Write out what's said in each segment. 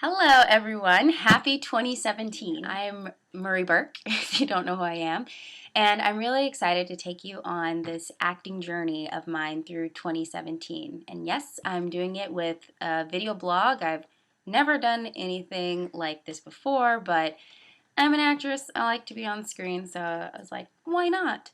Hello, everyone. Happy 2017. I'm Marie Burke, if you don't know who I am, and I'm really excited to take you on this acting journey of mine through 2017. And yes, I'm doing it with a video blog. I've never done anything like this before, but I'm an actress. I like to be on screen, so I was like, why not?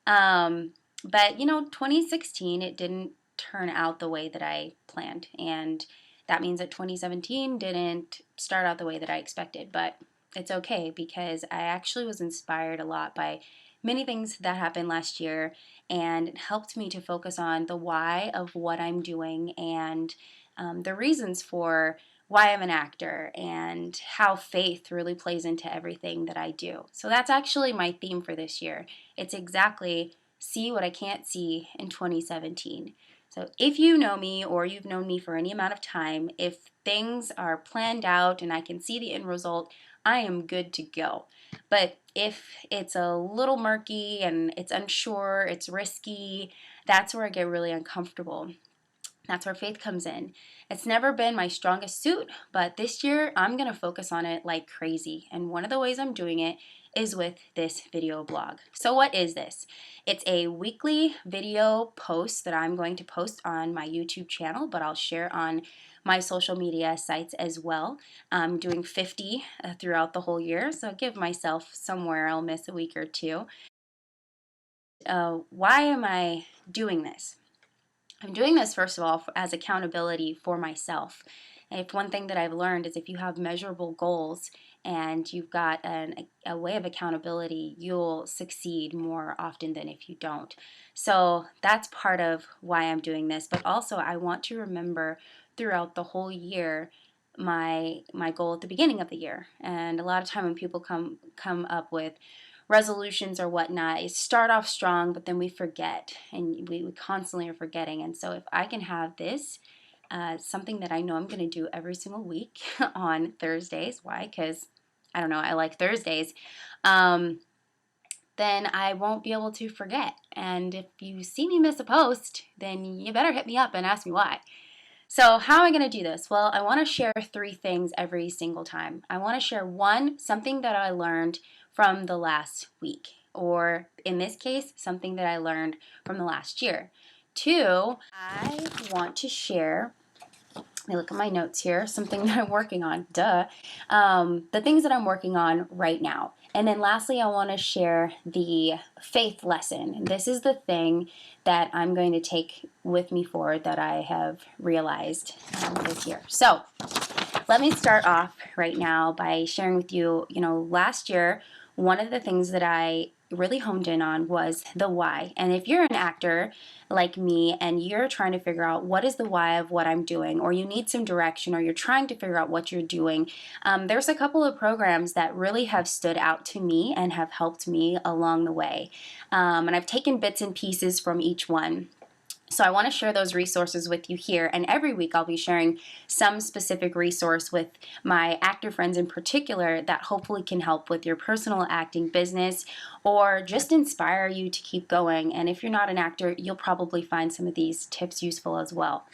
But 2016, it didn't turn out the way that I planned, and that means that 2017 didn't start out the way that I expected, but it's okay because I actually was inspired a lot by many things that happened last year, and it helped me to focus on the why of what I'm doing and the reasons for why I'm an actor and how faith really plays into everything that I do. So that's actually my theme for this year. It's exactly see what I can't see in 2017. So if you know me or you've known me for any amount of time, if things are planned out and I can see the end result, I am good to go. But if it's a little murky and it's unsure, it's risky, that's where I get really uncomfortable. That's where faith comes in. It's never been my strongest suit, but this year I'm going to focus on it like crazy. And one of the ways I'm doing it is with this video blog. So what is this? It's a weekly video post that I'm going to post on my YouTube channel, but I'll share on my social media sites as well. I'm doing 50 throughout the whole year, so give myself somewhere I'll miss a week or two. Why am I doing this? I'm doing this, first of all, as accountability for myself. And if one thing that I've learned is if you have measurable goals and you've got a way of accountability, you'll succeed more often than if you don't. So that's part of why I'm doing this. But also, I want to remember throughout the whole year my goal at the beginning of the year. And a lot of time when people come up with resolutions or whatnot, is start off strong, but then we forget, and we constantly are forgetting. And so if I can have this, something that I know I'm going to do every single week on Thursdays, why? Because I don't know, I like Thursdays, then I won't be able to forget. And if you see me miss a post, then you better hit me up and ask me why. So how am I going to do this? Well, I want to share 3 things every single time. I want to share one, something that I learned from the last week, or in this case, something that I learned from the last year. 2, I want to share, let me look at my notes here, something that I'm working on, the things that I'm working on right now. And then lastly, I want to share the faith lesson. And this is the thing that I'm going to take with me forward that I have realized this year. So let me start off right now by sharing with you, last year, one of the things that I really honed in on was the why. And if you're an actor like me and you're trying to figure out what is the why of what I'm doing, or you need some direction, or you're trying to figure out what you're doing, there's a couple of programs that really have stood out to me and have helped me along the way. And I've taken bits and pieces from each one. So I want to share those resources with you here, and every week I'll be sharing some specific resource with my actor friends in particular that hopefully can help with your personal acting business or just inspire you to keep going. And if you're not an actor, you'll probably find some of these tips useful as well.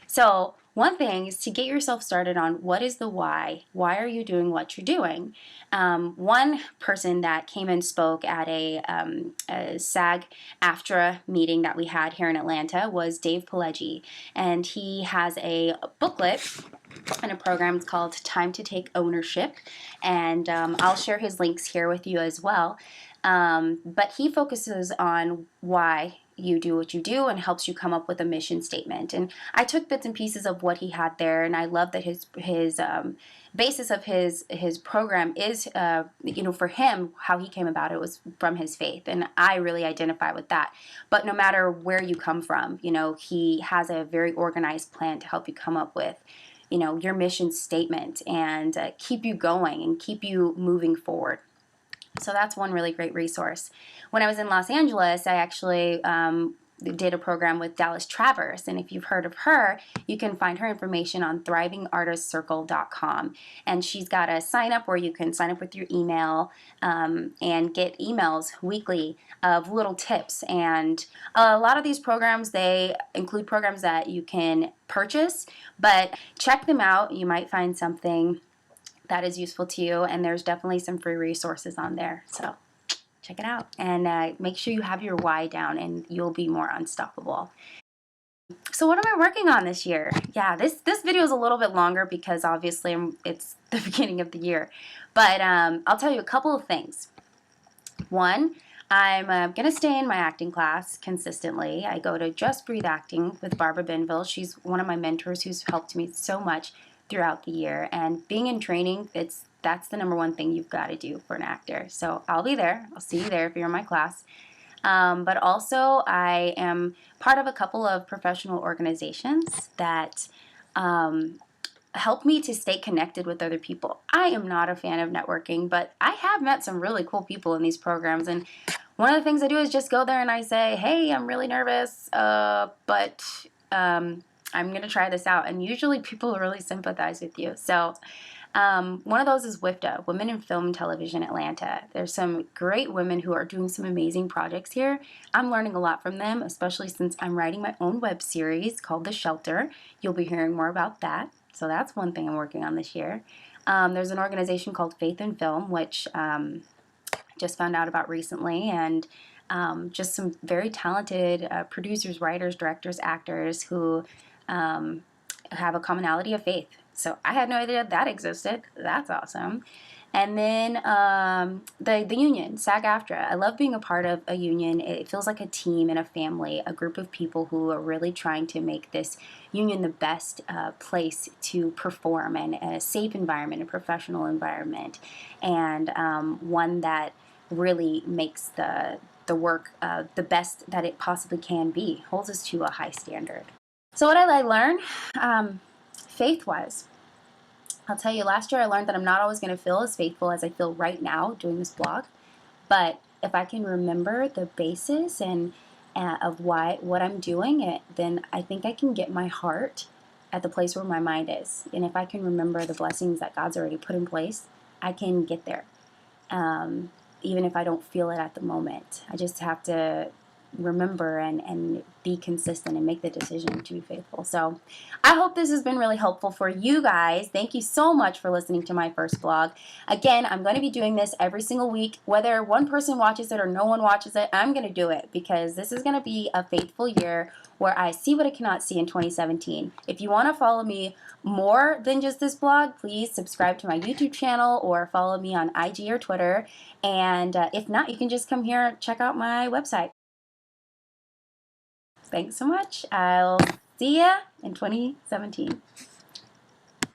So one thing is to get yourself started on what is the why. Why are you doing what you're doing? One person that came and spoke at a SAG-AFTRA meeting that we had here in Atlanta was Dave Pileggi, and he has a booklet and a program called Time to Take Ownership, and I'll share his links here with you as well. But he focuses on why you do what you do and helps you come up with a mission statement. And I took bits and pieces of what he had there, and I love that his basis of his program is, for him, how he came about it was from his faith, and I really identify with that. But no matter where you come from, he has a very organized plan to help you come up with your mission statement and keep you going and keep you moving forward. So that's one really great resource. When I was in Los Angeles, I actually did a program with Dallas Travers, and if you've heard of her, you can find her information on thrivingartistcircle.com, and she's got a sign up where you can sign up with your email and get emails weekly of little tips. And a lot of these programs, they include programs that you can purchase, but check them out. You might find something that is useful to you, and there's definitely some free resources on there. So check it out, and make sure you have your why down, and you'll be more unstoppable. So what am I working on this year? Yeah, this video is a little bit longer because obviously it's the beginning of the year, but I'll tell you a couple of things. One, I'm going to stay in my acting class consistently. I go to Just Breathe Acting with Barbara Benville. She's one of my mentors who's helped me so much throughout the year. And being in training, that's the number one thing you've got to do for an actor. So I'll be there. I'll see you there if you're in my class. But also, I am part of a couple of professional organizations that help me to stay connected with other people. I am not a fan of networking, but I have met some really cool people in these programs. And one of the things I do is just go there and I say, hey, I'm really nervous, but I'm going to try this out. And usually people really sympathize with you. So one of those is WFTA, Women in Film and Television Atlanta. There's some great women who are doing some amazing projects here. I'm learning a lot from them, especially since I'm writing my own web series called The Shelter. You'll be hearing more about that. So that's one thing I'm working on this year. There's an organization called Faith in Film, which I just found out about recently, and just some very talented producers, writers, directors, actors who have a commonality of faith. So I had no idea that existed. That's awesome. And then the union, SAG-AFTRA. I love being a part of a union. It feels like a team and a family, a group of people who are really trying to make this union the best place to perform, and a safe environment, a professional environment, and one that really makes the work the best that it possibly can be, holds us to a high standard. So what did I learn? Faith-wise, I'll tell you, last year I learned that I'm not always going to feel as faithful as I feel right now doing this blog, but if I can remember the basis and of what I'm doing, then I think I can get my heart at the place where my mind is. And if I can remember the blessings that God's already put in place, I can get there. Even if I don't feel it at the moment, I just have to remember and be consistent and make the decision to be faithful. So I hope this has been really helpful for you guys. Thank you so much for listening to my first blog. Again, I'm going to be doing this every single week. Whether one person watches it or no one watches it, I'm going to do it because this is going to be a faithful year where I see what I cannot see in 2017. If you want to follow me more than just this blog, please subscribe to my YouTube channel or follow me on IG or Twitter. And if not, you can just come here and check out my website. Thanks so much. I'll see ya in 2017.